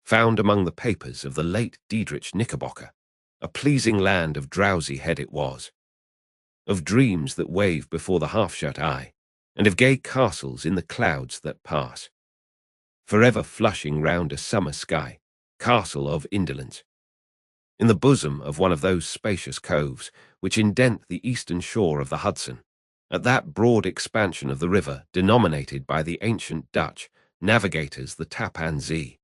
found among the papers of the late Diedrich Knickerbocker. A pleasing land of drowsy head it was, of dreams that wave before the half-shut eye, and of gay castles in the clouds that pass, forever flushing round a summer sky, castle of indolence. In the bosom of one of those spacious coves which indent the eastern shore of the Hudson, at that broad expansion of the river denominated by the ancient Dutch navigators the Tappan Zee,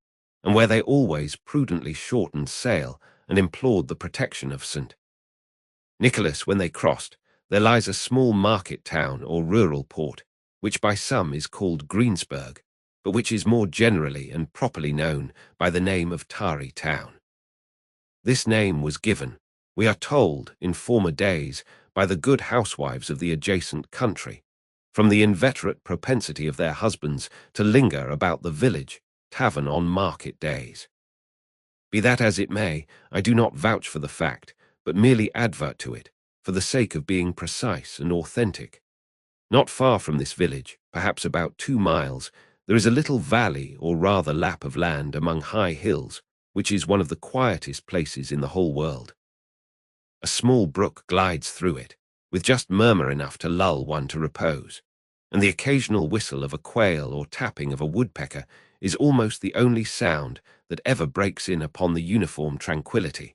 and where they always prudently shortened sail and implored the protection of St. Nicholas when they crossed, there lies a small market town or rural port, which by some is called Greensburg, but which is more generally and properly known by the name of Tarry Town. This name was given, we are told, in former days, by the good housewives of the adjacent country, from the inveterate propensity of their husbands to linger about the village tavern on market days. Be that as it may, I do not vouch for the fact, but merely advert to it, for the sake of being precise and authentic. Not far from this village, perhaps about 2 miles, there is a little valley or rather lap of land among high hills, which is one of the quietest places in the whole world. A small brook glides through it, with just murmur enough to lull one to repose, and the occasional whistle of a quail or tapping of a woodpecker is almost the only sound that ever breaks in upon the uniform tranquillity.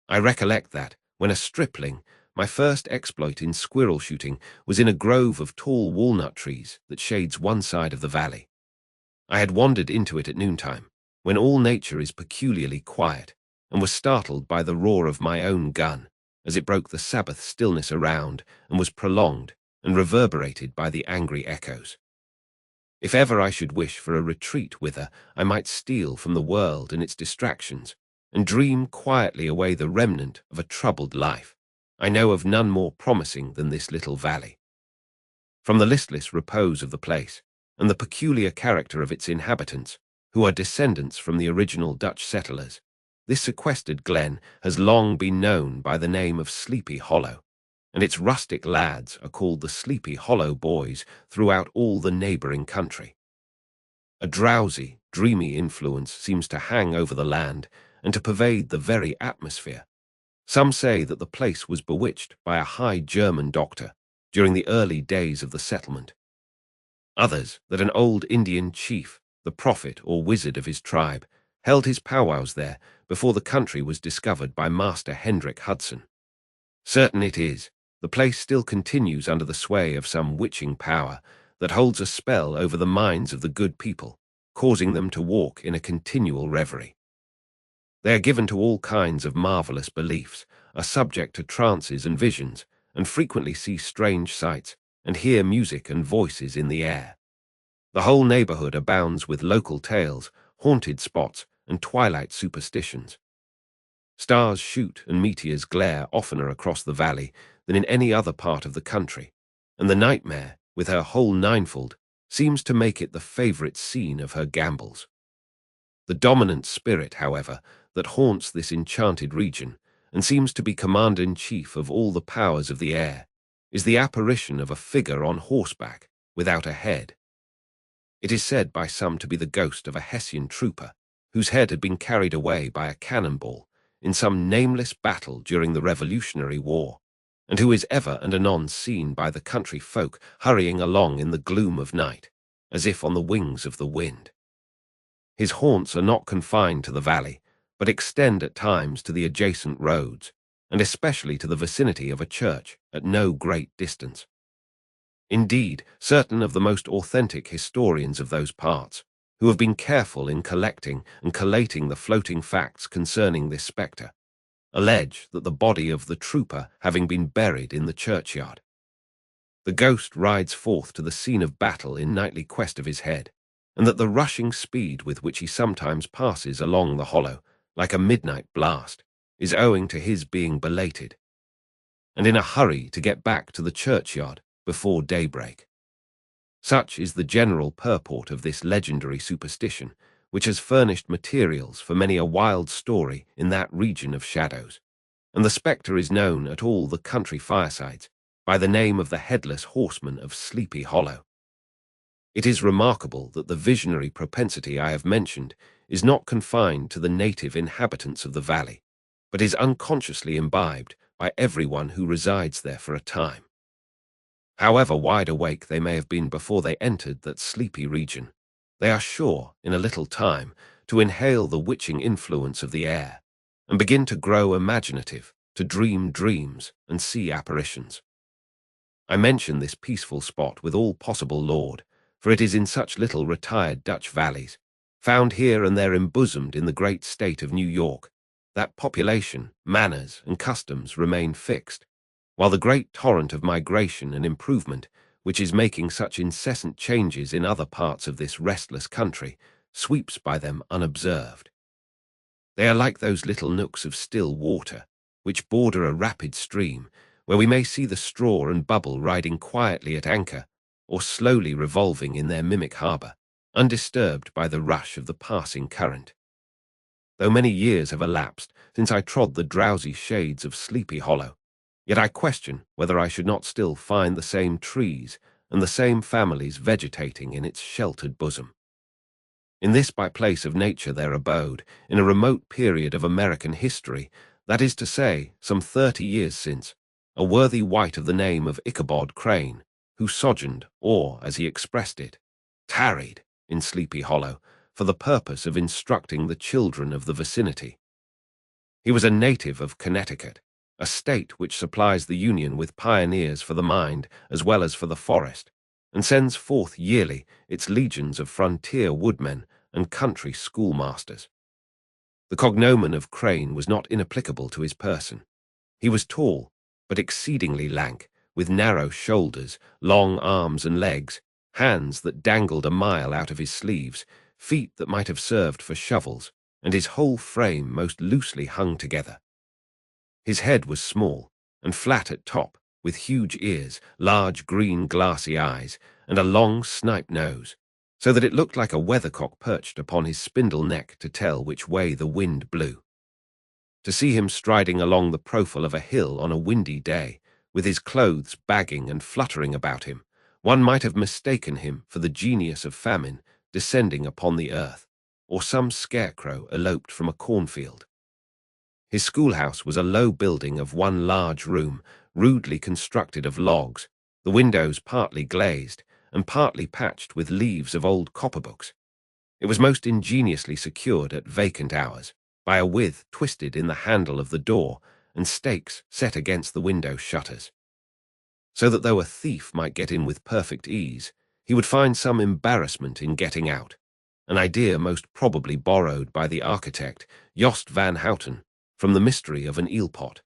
I recollect that, when a stripling, my first exploit in squirrel shooting was in a grove of tall walnut trees that shades one side of the valley. I had wandered into it at noontime, when all nature is peculiarly quiet, and was startled by the roar of my own gun, as it broke the Sabbath stillness around and was prolonged and reverberated by the angry echoes. If ever I should wish for a retreat whither I might steal from the world and its distractions, and dream quietly away the remnant of a troubled life, I know of none more promising than this little valley. From the listless repose of the place, and the peculiar character of its inhabitants, who are descendants from the original Dutch settlers, this sequestered glen has long been known by the name of Sleepy Hollow, and its rustic lads are called the Sleepy Hollow Boys throughout all the neighboring country. A drowsy, dreamy influence seems to hang over the land and to pervade the very atmosphere. Some say that the place was bewitched by a high German doctor during the early days of the settlement. Others, that an old Indian chief, the prophet or wizard of his tribe, held his powwows there before the country was discovered by Master Hendrik Hudson. Certain it is, the place still continues under the sway of some witching power that holds a spell over the minds of the good people, causing them to walk in a continual reverie. They are given to all kinds of marvelous beliefs, are subject to trances and visions, and frequently see strange sights, and hear music and voices in the air. The whole neighborhood abounds with local tales, haunted spots, and twilight superstitions. Stars shoot and meteors glare oftener across the valley than in any other part of the country, and the nightmare, with her whole ninefold, seems to make it the favorite scene of her gambols. The dominant spirit, however, that haunts this enchanted region, and seems to be commander-in-chief of all the powers of the air, is the apparition of a figure on horseback, without a head. It is said by some to be the ghost of a Hessian trooper, whose head had been carried away by a cannonball in some nameless battle during the Revolutionary War, and who is ever and anon seen by the country folk hurrying along in the gloom of night, as if on the wings of the wind. His haunts are not confined to the valley, but extend at times to the adjacent roads, and especially to the vicinity of a church at no great distance. Indeed, certain of the most authentic historians of those parts, who have been careful in collecting and collating the floating facts concerning this spectre, allege that the body of the trooper having been buried in the churchyard, the ghost rides forth to the scene of battle in nightly quest of his head, and that the rushing speed with which he sometimes passes along the hollow, like a midnight blast, is owing to his being belated, and in a hurry to get back to the churchyard before daybreak. Such is the general purport of this legendary superstition, which has furnished materials for many a wild story in that region of shadows, and the spectre is known at all the country firesides by the name of the Headless Horseman of Sleepy Hollow. It is remarkable that the visionary propensity I have mentioned is not confined to the native inhabitants of the valley, but is unconsciously imbibed by everyone who resides there for a time. However wide awake they may have been before they entered that sleepy region, they are sure, in a little time, to inhale the witching influence of the air, and begin to grow imaginative, to dream dreams and see apparitions. I mention this peaceful spot with all possible laud, for it is in such little retired Dutch valleys, found here and there embosomed in the great state of New York, that population, manners, and customs remain fixed, while the great torrent of migration and improvement, which is making such incessant changes in other parts of this restless country, sweeps by them unobserved. They are like those little nooks of still water, which border a rapid stream, where we may see the straw and bubble riding quietly at anchor, or slowly revolving in their mimic harbour, undisturbed by the rush of the passing current. Though many years have elapsed since I trod the drowsy shades of Sleepy Hollow, yet I question whether I should not still find the same trees and the same families vegetating in its sheltered bosom. In this by place of nature there abode, in a remote period of American history, that is to say, some 30 years since, a worthy wight of the name of Ichabod Crane, who sojourned, or, as he expressed it, tarried in Sleepy Hollow for the purpose of instructing the children of the vicinity. He was a native of Connecticut, a state which supplies the Union with pioneers for the mind as well as for the forest, and sends forth yearly its legions of frontier woodmen and country schoolmasters. The cognomen of Crane was not inapplicable to his person. He was tall, but exceedingly lank, with narrow shoulders, long arms and legs, hands that dangled a mile out of his sleeves, feet that might have served for shovels, and his whole frame most loosely hung together. His head was small and flat at top, with huge ears, large green glassy eyes, and a long snipe nose, so that it looked like a weathercock perched upon his spindle neck to tell which way the wind blew. To see him striding along the profile of a hill on a windy day, with his clothes bagging and fluttering about him, one might have mistaken him for the genius of famine descending upon the earth, or some scarecrow eloped from a cornfield. His schoolhouse was a low building of one large room, rudely constructed of logs, the windows partly glazed, and partly patched with leaves of old copperbooks. It was most ingeniously secured at vacant hours, by a withe twisted in the handle of the door and stakes set against the window shutters, so that though a thief might get in with perfect ease, he would find some embarrassment in getting out, an idea most probably borrowed by the architect Jost van Houten from the mystery of an eelpot.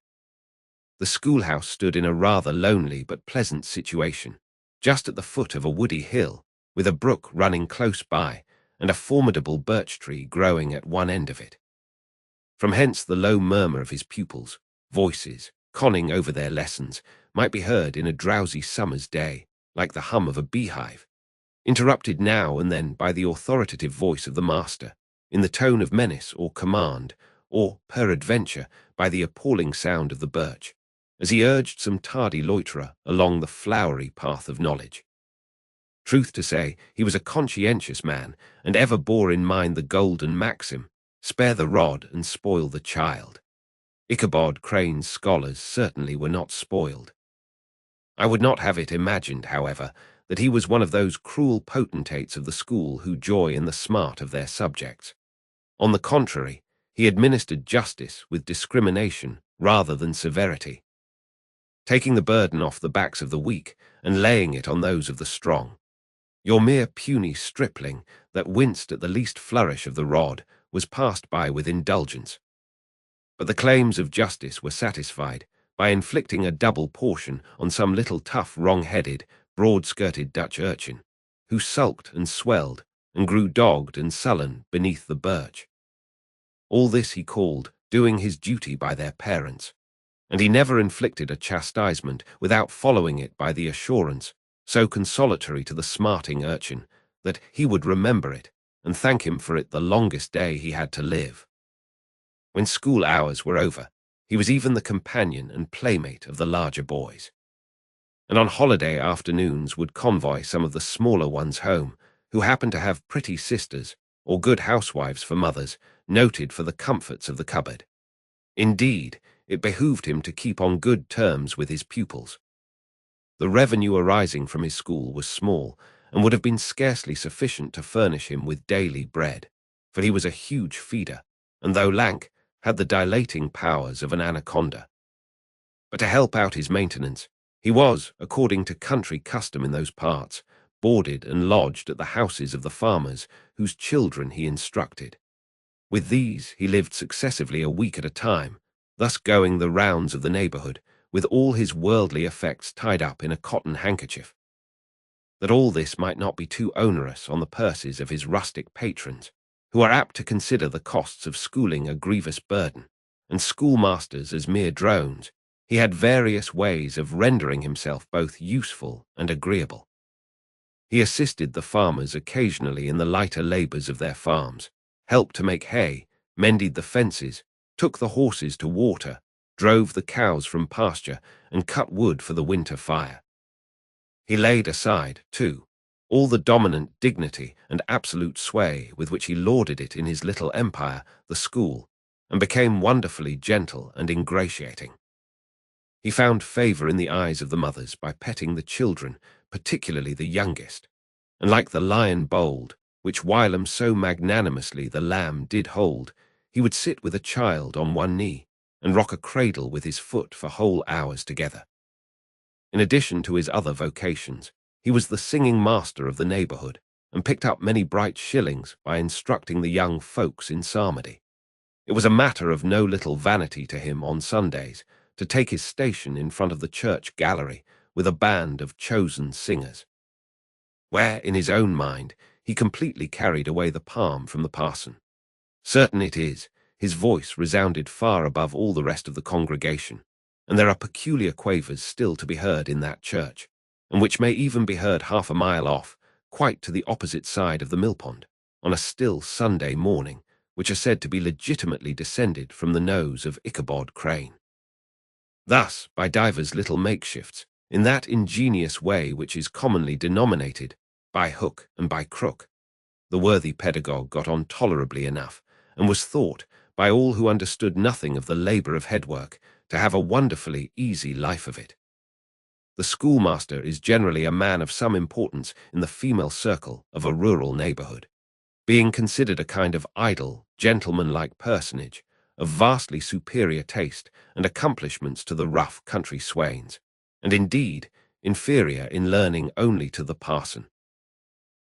The schoolhouse stood in a rather lonely but pleasant situation, just at the foot of a woody hill, with a brook running close by and a formidable birch tree growing at one end of it. From hence the low murmur of his pupils, voices, conning over their lessons, might be heard in a drowsy summer's day, like the hum of a beehive, interrupted now and then by the authoritative voice of the master, in the tone of menace or command, or, peradventure, by the appalling sound of the birch, as he urged some tardy loiterer along the flowery path of knowledge. Truth to say, he was a conscientious man, and ever bore in mind the golden maxim, spare the rod and spoil the child. Ichabod Crane's scholars certainly were not spoiled. I would not have it imagined, however, that he was one of those cruel potentates of the school who joy in the smart of their subjects. On the contrary, he administered justice with discrimination rather than severity, taking the burden off the backs of the weak and laying it on those of the strong. Your mere puny stripling that winced at the least flourish of the rod was passed by with indulgence. But the claims of justice were satisfied by inflicting a double portion on some little tough, wrong-headed, broad-skirted Dutch urchin, who sulked and swelled and grew dogged and sullen beneath the birch. All this he called doing his duty by their parents, and he never inflicted a chastisement without following it by the assurance, so consolatory to the smarting urchin, that he would remember it and thank him for it the longest day he had to live. When school hours were over, he was even the companion and playmate of the larger boys, and on holiday afternoons would convoy some of the smaller ones home who happened to have pretty sisters or good housewives for mothers, noted for the comforts of the cupboard. Indeed, it behooved him to keep on good terms with his pupils. The revenue arising from his school was small, and would have been scarcely sufficient to furnish him with daily bread, for he was a huge feeder, and though lank, had the dilating powers of an anaconda. But to help out his maintenance, he was, according to country custom in those parts, boarded and lodged at the houses of the farmers whose children he instructed. With these he lived successively a week at a time, thus going the rounds of the neighbourhood, with all his worldly effects tied up in a cotton handkerchief. That all this might not be too onerous on the purses of his rustic patrons, who are apt to consider the costs of schooling a grievous burden, and schoolmasters as mere drones, he had various ways of rendering himself both useful and agreeable. He assisted the farmers occasionally in the lighter labours of their farms, helped to make hay, mended the fences, took the horses to water, drove the cows from pasture, and cut wood for the winter fire. He laid aside, too, all the dominant dignity and absolute sway with which he lauded it in his little empire, the school, and became wonderfully gentle and ingratiating. He found favour in the eyes of the mothers by petting the children, particularly the youngest, and like the lion bold, which whilom so magnanimously the lamb did hold, he would sit with a child on one knee, and rock a cradle with his foot for whole hours together. In addition to his other vocations, he was the singing master of the neighbourhood, and picked up many bright shillings by instructing the young folks in psalmody. It was a matter of no little vanity to him on Sundays to take his station in front of the church gallery with a band of chosen singers, where, in his own mind, he completely carried away the palm from the parson. Certain it is, his voice resounded far above all the rest of the congregation, and there are peculiar quavers still to be heard in that church, and which may even be heard half a mile off, quite to the opposite side of the millpond, on a still Sunday morning, which are said to be legitimately descended from the nose of Ichabod Crane. Thus, by divers little makeshifts, in that ingenious way which is commonly denominated by hook and by crook, the worthy pedagogue got on tolerably enough, and was thought, by all who understood nothing of the labour of headwork, to have a wonderfully easy life of it. The schoolmaster is generally a man of some importance in the female circle of a rural neighbourhood, being considered a kind of idle, gentleman-like personage, of vastly superior taste and accomplishments to the rough country swains, and indeed inferior in learning only to the parson.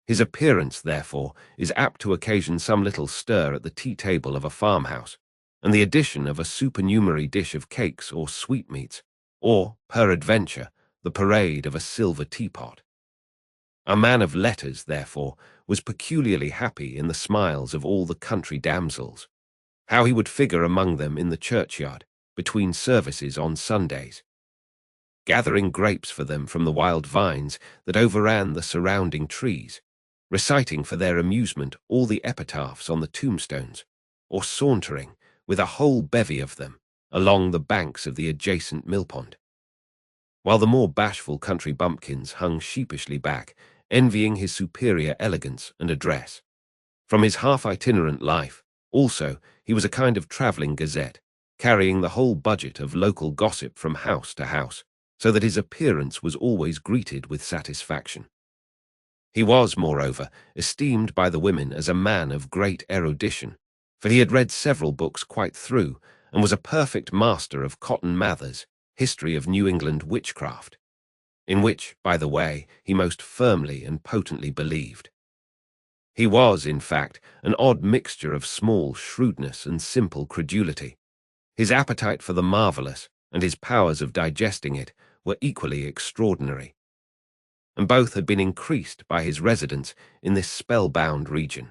His appearance, therefore, is apt to occasion some little stir at the tea-table of a farmhouse, and the addition of a supernumerary dish of cakes or sweetmeats, or, peradventure, the parade of a silver teapot. A man of letters, therefore, was peculiarly happy in the smiles of all the country damsels, how he would figure among them in the churchyard, between services on Sundays, gathering grapes for them from the wild vines that overran the surrounding trees, reciting for their amusement all the epitaphs on the tombstones, or sauntering, with a whole bevy of them, along the banks of the adjacent millpond, while the more bashful country bumpkins hung sheepishly back, envying his superior elegance and address. From his half-itinerant life, also, he was a kind of travelling gazette, carrying the whole budget of local gossip from house to house, so that his appearance was always greeted with satisfaction. He was, moreover, esteemed by the women as a man of great erudition, for he had read several books quite through, and was a perfect master of Cotton Mather's History of New England Witchcraft, in which, by the way, he most firmly and potently believed. He was, in fact, an odd mixture of small shrewdness and simple credulity. His appetite for the marvellous, and his powers of digesting it, were equally extraordinary, and both had been increased by his residence in this spellbound region.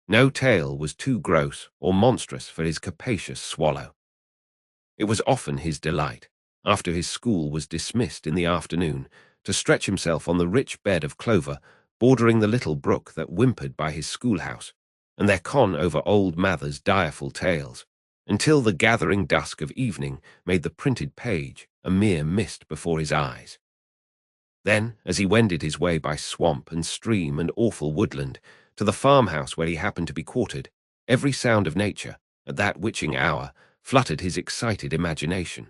No tale was too gross or monstrous for his capacious swallow. It was often his delight, after his school was dismissed in the afternoon, to stretch himself on the rich bed of clover bordering the little brook that whimpered by his schoolhouse, and there con over old Mather's direful tales, until the gathering dusk of evening made the printed page a mere mist before his eyes. Then, as he wended his way by swamp and stream and awful woodland, to the farmhouse where he happened to be quartered, every sound of nature, at that witching hour, fluttered his excited imagination.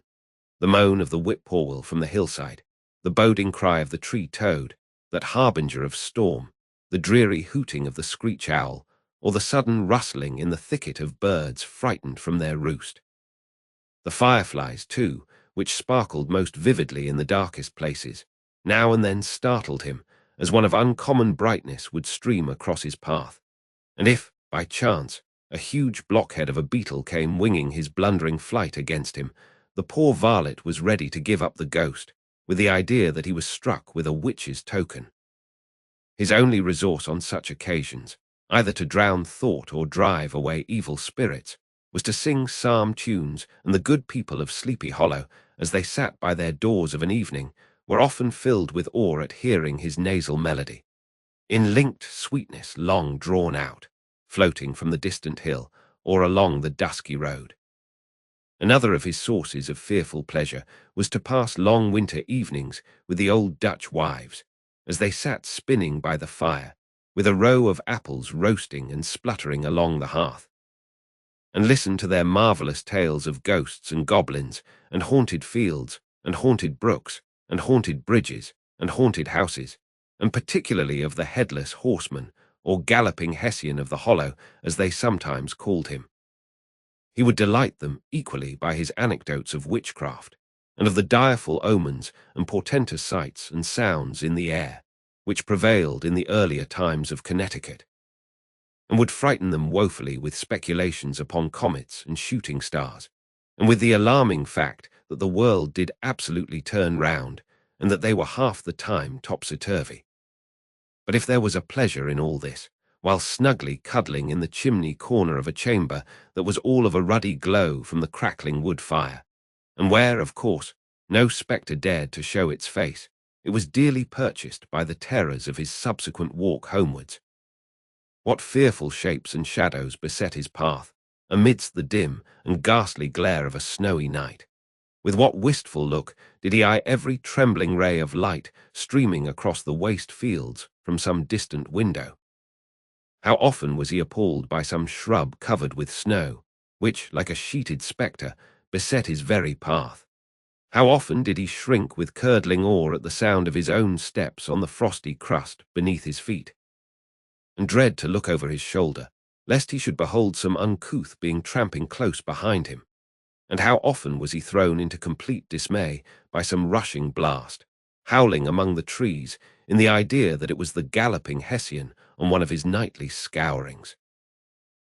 The moan of the whip-poor-will from the hillside, the boding cry of the tree-toad, that harbinger of storm, the dreary hooting of the screech-owl, or the sudden rustling in the thicket of birds frightened from their roost. The fireflies, too, which sparkled most vividly in the darkest places, now and then startled him, as one of uncommon brightness would stream across his path. And if, by chance, a huge blockhead of a beetle came winging his blundering flight against him, the poor varlet was ready to give up the ghost, with the idea that he was struck with a witch's token. His only resource on such occasions, either to drown thought or drive away evil spirits, was to sing psalm tunes, and the good people of Sleepy Hollow, as they sat by their doors of an evening, were often filled with awe at hearing his nasal melody, in linked sweetness long drawn out, floating from the distant hill or along the dusky road. Another of his sources of fearful pleasure was to pass long winter evenings with the old Dutch wives, as they sat spinning by the fire, with a row of apples roasting and spluttering along the hearth, and listen to their marvelous tales of ghosts and goblins, and haunted fields, and haunted brooks, and haunted bridges, and haunted houses, and particularly of the headless horseman, or galloping Hessian of the Hollow, as they sometimes called him. He would delight them equally by his anecdotes of witchcraft, and of the direful omens and portentous sights and sounds in the air, which prevailed in the earlier times of Connecticut, and would frighten them woefully with speculations upon comets and shooting stars, and with the alarming fact that the world did absolutely turn round, and that they were half the time topsy-turvy. But if there was a pleasure in all this, while snugly cuddling in the chimney corner of a chamber that was all of a ruddy glow from the crackling wood fire, and where, of course, no spectre dared to show its face, it was dearly purchased by the terrors of his subsequent walk homewards. What fearful shapes and shadows beset his path, amidst the dim and ghastly glare of a snowy night! With what wistful look did he eye every trembling ray of light streaming across the waste fields from some distant window! How often was he appalled by some shrub covered with snow, which, like a sheeted spectre, beset his very path! How often did he shrink with curdling awe at the sound of his own steps on the frosty crust beneath his feet, and dread to look over his shoulder, lest he should behold some uncouth being tramping close behind him! And how often was he thrown into complete dismay by some rushing blast, howling among the trees in the idea that it was the galloping Hessian on one of his nightly scourings!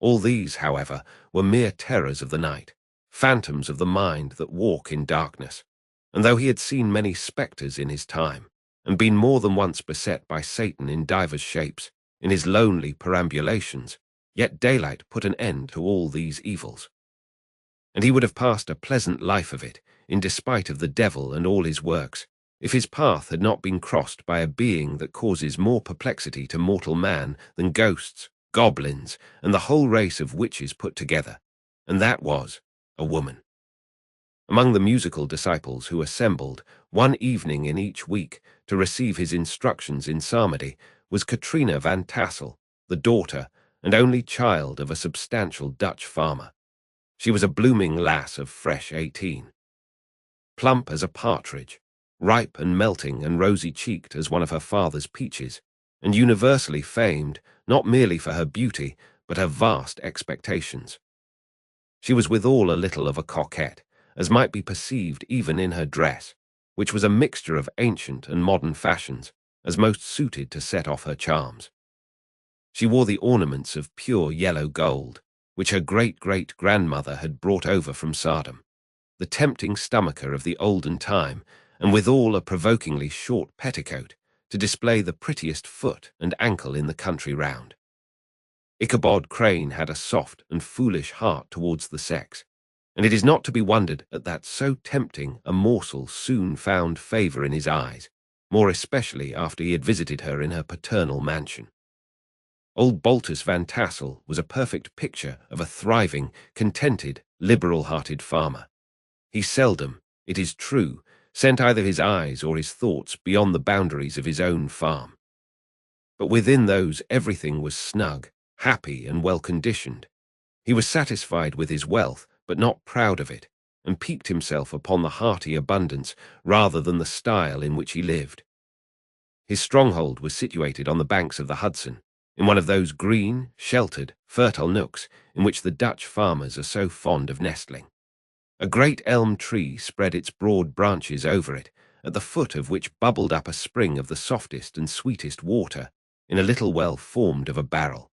All these, however, were mere terrors of the night, phantoms of the mind that walk in darkness, and though he had seen many spectres in his time, and been more than once beset by Satan in divers shapes, in his lonely perambulations, yet daylight put an end to all these evils, and he would have passed a pleasant life of it, in despite of the devil and all his works, if his path had not been crossed by a being that causes more perplexity to mortal man than ghosts, goblins, and the whole race of witches put together, and that was a woman. Among the musical disciples who assembled one evening in each week to receive his instructions in psalmody was Katrina van Tassel, the daughter and only child of a substantial Dutch farmer. She was a blooming lass of fresh 18, plump as a partridge, ripe and melting and rosy-cheeked as one of her father's peaches, and universally famed not merely for her beauty, but her vast expectations. She was withal a little of a coquette, as might be perceived even in her dress, which was a mixture of ancient and modern fashions, as most suited to set off her charms. She wore the ornaments of pure yellow gold, which her great-great-grandmother had brought over from Sardom, the tempting stomacher of the olden time, and withal a provokingly short petticoat to display the prettiest foot and ankle in the country round. Ichabod Crane had a soft and foolish heart towards the sex, and it is not to be wondered at that so tempting a morsel soon found favour in his eyes, more especially after he had visited her in her paternal mansion. Old Baltus Van Tassel was a perfect picture of a thriving, contented, liberal-hearted farmer. He seldom, it is true, sent either his eyes or his thoughts beyond the boundaries of his own farm. But within those everything was snug, happy, and well-conditioned. He was satisfied with his wealth, but not proud of it, and piqued himself upon the hearty abundance rather than the style in which he lived. His stronghold was situated on the banks of the Hudson, in one of those green, sheltered, fertile nooks in which the Dutch farmers are so fond of nestling. A great elm tree spread its broad branches over it, at the foot of which bubbled up a spring of the softest and sweetest water in a little well formed of a barrel,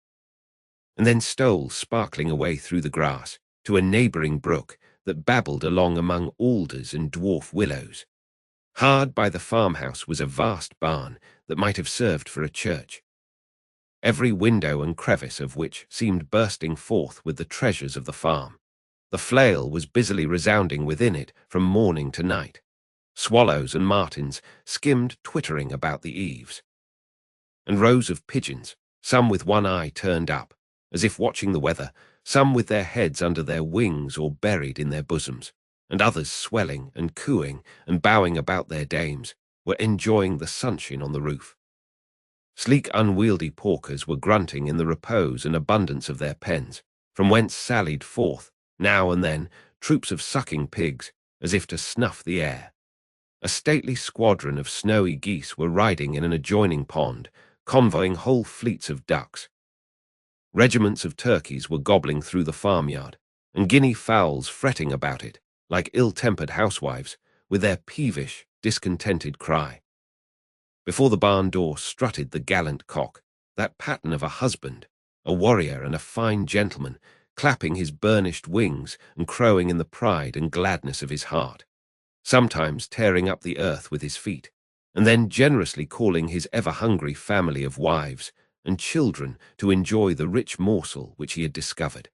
and then stole sparkling away through the grass to a neighbouring brook that babbled along among alders and dwarf willows. Hard by the farmhouse was a vast barn that might have served for a church, every window and crevice of which seemed bursting forth with the treasures of the farm. The flail was busily resounding within it from morning to night. Swallows and martins skimmed twittering about the eaves, and rows of pigeons, some with one eye turned up, as if watching the weather, some with their heads under their wings or buried in their bosoms, and others swelling and cooing and bowing about their dames, were enjoying the sunshine on the roof. Sleek, unwieldy porkers were grunting in the repose and abundance of their pens, from whence sallied forth, now and then, troops of sucking pigs, as if to snuff the air. A stately squadron of snowy geese were riding in an adjoining pond, convoying whole fleets of ducks. Regiments of turkeys were gobbling through the farmyard, and guinea fowls fretting about it, like ill-tempered housewives, with their peevish, discontented cry. Before the barn door strutted the gallant cock, that pattern of a husband, a warrior and a fine gentleman, clapping his burnished wings and crowing in the pride and gladness of his heart, sometimes tearing up the earth with his feet, and then generously calling his ever-hungry family of wives and children to enjoy the rich morsel which he had discovered.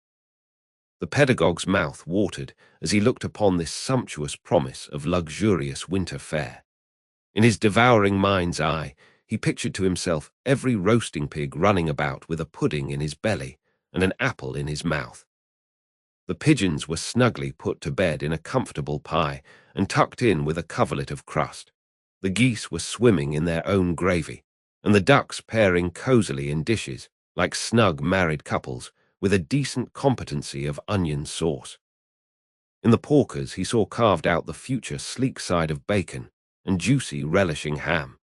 The pedagogue's mouth watered as he looked upon this sumptuous promise of luxurious winter fare. In his devouring mind's eye, he pictured to himself every roasting pig running about with a pudding in his belly and an apple in his mouth. The pigeons were snugly put to bed in a comfortable pie and tucked in with a coverlet of crust. The geese were swimming in their own gravy, and the ducks pairing cosily in dishes, like snug married couples, with a decent competency of onion sauce. In the porkers he saw carved out the future sleek side of bacon and juicy relishing ham.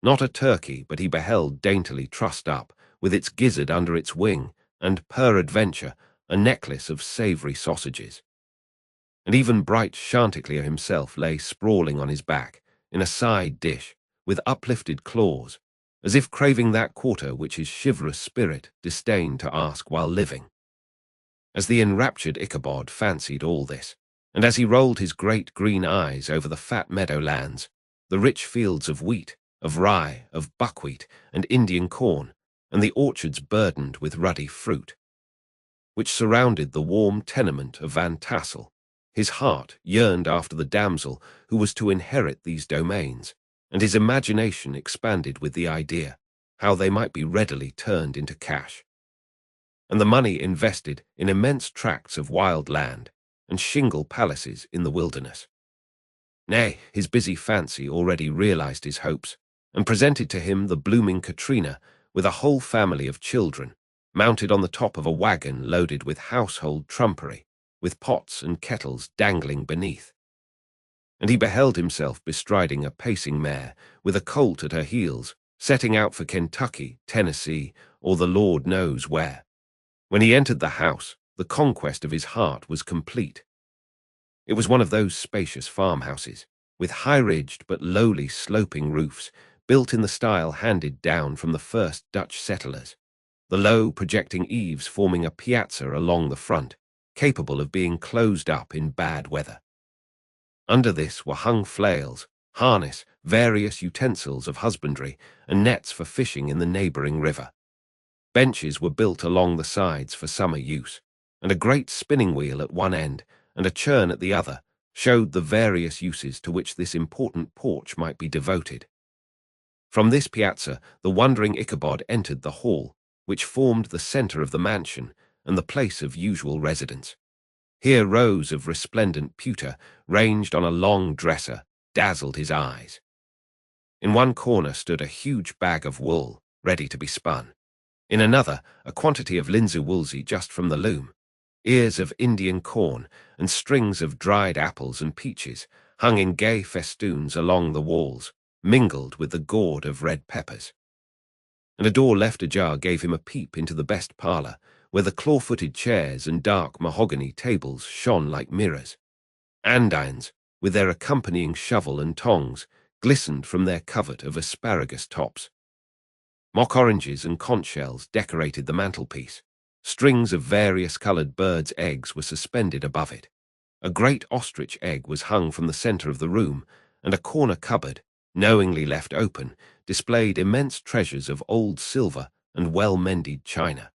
Not a turkey, but he beheld daintily trussed up, with its gizzard under its wing, and, peradventure, a necklace of savoury sausages. And even bright Chanticleer himself lay sprawling on his back, in a side dish, with uplifted claws, as if craving that quarter which his chivalrous spirit disdained to ask while living. As the enraptured Ichabod fancied all this, and as he rolled his great green eyes over the fat meadow-lands, the rich fields of wheat, of rye, of buckwheat, and Indian corn, and the orchards burdened with ruddy fruit, which surrounded the warm tenement of Van Tassel, his heart yearned after the damsel who was to inherit these domains, and his imagination expanded with the idea how they might be readily turned into cash, and the money invested in immense tracts of wild land and shingle palaces in the wilderness. Nay, his busy fancy already realized his hopes, and presented to him the blooming Katrina with a whole family of children, mounted on the top of a wagon loaded with household trumpery, with pots and kettles dangling beneath. And he beheld himself bestriding a pacing mare, with a colt at her heels, setting out for Kentucky, Tennessee, or the Lord knows where. When he entered the house, the conquest of his heart was complete. It was one of those spacious farmhouses, with high-ridged but lowly sloping roofs, built in the style handed down from the first Dutch settlers, the low projecting eaves forming a piazza along the front, capable of being closed up in bad weather. Under this were hung flails, harness, various utensils of husbandry, and nets for fishing in the neighbouring river. Benches were built along the sides for summer use, and a great spinning wheel at one end and a churn at the other showed the various uses to which this important porch might be devoted. From this piazza the wondering Ichabod entered the hall, which formed the centre of the mansion and the place of usual residence. Here rows of resplendent pewter, ranged on a long dresser, dazzled his eyes. In one corner stood a huge bag of wool, ready to be spun. In another, a quantity of linsey-woolsey just from the loom. Ears of Indian corn and strings of dried apples and peaches hung in gay festoons along the walls, mingled with the gourd of red peppers. And a door left ajar gave him a peep into the best parlour, where the claw-footed chairs and dark mahogany tables shone like mirrors. Andirons, with their accompanying shovel and tongs, glistened from their covert of asparagus tops. Mock oranges and conch shells decorated the mantelpiece. Strings of various-coloured birds' eggs were suspended above it. A great ostrich egg was hung from the centre of the room, and a corner cupboard, knowingly left open, displayed immense treasures of old silver and well-mended china.